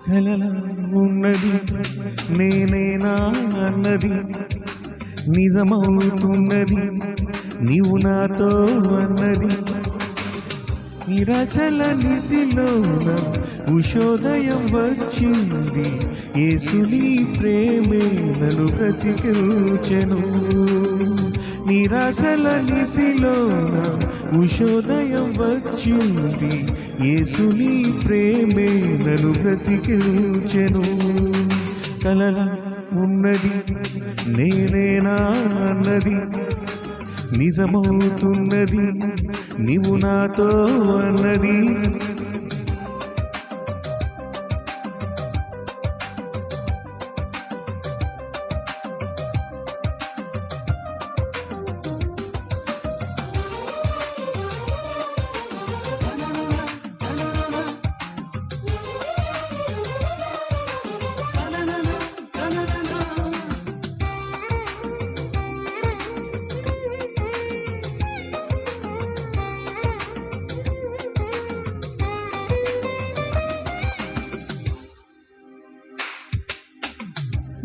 కలలా ఉన్నది నేనేనా అన్నది నిజమవుతున్నది నీవు నాతో అన్నది. నిరాశల నిసిలోన ఉషోదయం వచ్చింది, యేసుని ప్రేమే నన్ను బ్రతికించెను. నిరాశల నిసిలోన ఉషోదయం వచ్చింది, యేసుని ప్రేమే నన్ను బ్రతికించెను. కలలా ఉన్నది నేనేనా అన్నది నిజమవుతున్నది నీవు నాతో అన్నది.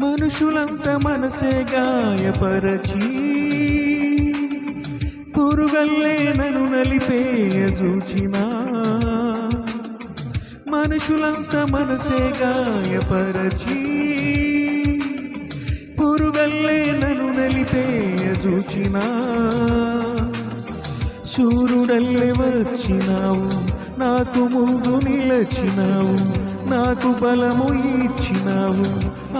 మనుషులంతా మనసే గాయపరచి పురుగల్లే నన్ను నలిపేయ చూచినా, మనుషులంతా మనసే గాయపరచి పురుగల్లే నన్ను నలిపేయ చూచినా, సూర్యుడల్లే వచ్చినావు నాకు ముందు నిలచినావు, నాకు బలము ఇచ్చినావు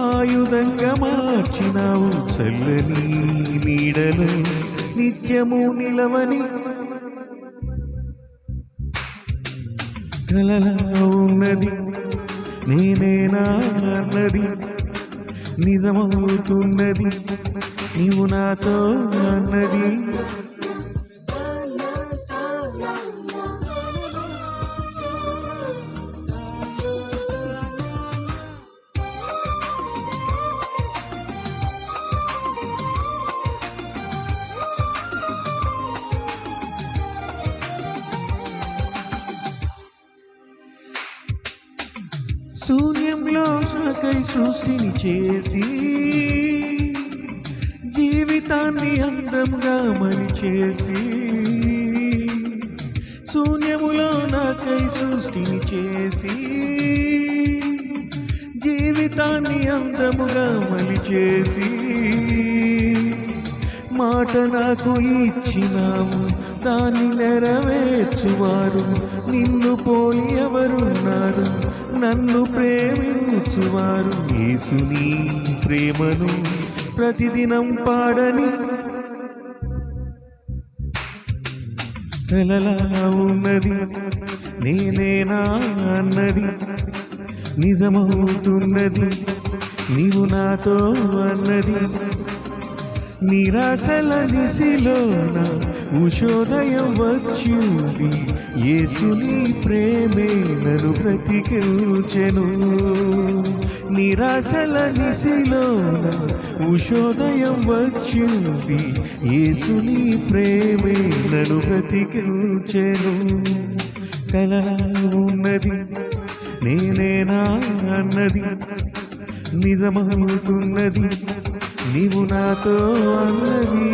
ఆయుధంగా మార్చినావు. చల్లని నీడలు నిత్యము నిలవని కలలా ఉన్నది నేనేనా అన్నది నిజమవుతున్నది నీవు నాతో అన్నది. శూన్యంలో నాకై సృష్టిని చేసి జీవితాన్ని అందంగా మలిచేసి, శూన్యములో నాకై సృష్టిని చేసి జీవితాన్ని అందముగా మలిచేసి, మాట నాకు ఇచ్చినావు దాన్ని నెరవేర్చువారు నిన్ను పోలి ఎవరున్నారు, నన్ను ప్రేమించువారు. యేసుని ప్రేమను ప్రతిదినం పాడని కలలా ఉన్నది నేనేనా అన్నది నిజమవుతున్నది నీవు నాతో అన్నది. నిరాశల నిసిలోన ఉషోదయం వచ్చింది, యేసుని ప్రేమే నన్ను బ్రతికించెను. నిరాశల నిసిలోన ఉషోదయం వచ్చింది, యేసుని ప్రేమే నన్ను బ్రతికించెను. కలలా ఉన్నది నేనేనా అన్నది నిజమవుతున్నది నీవు నాతో అన్నది.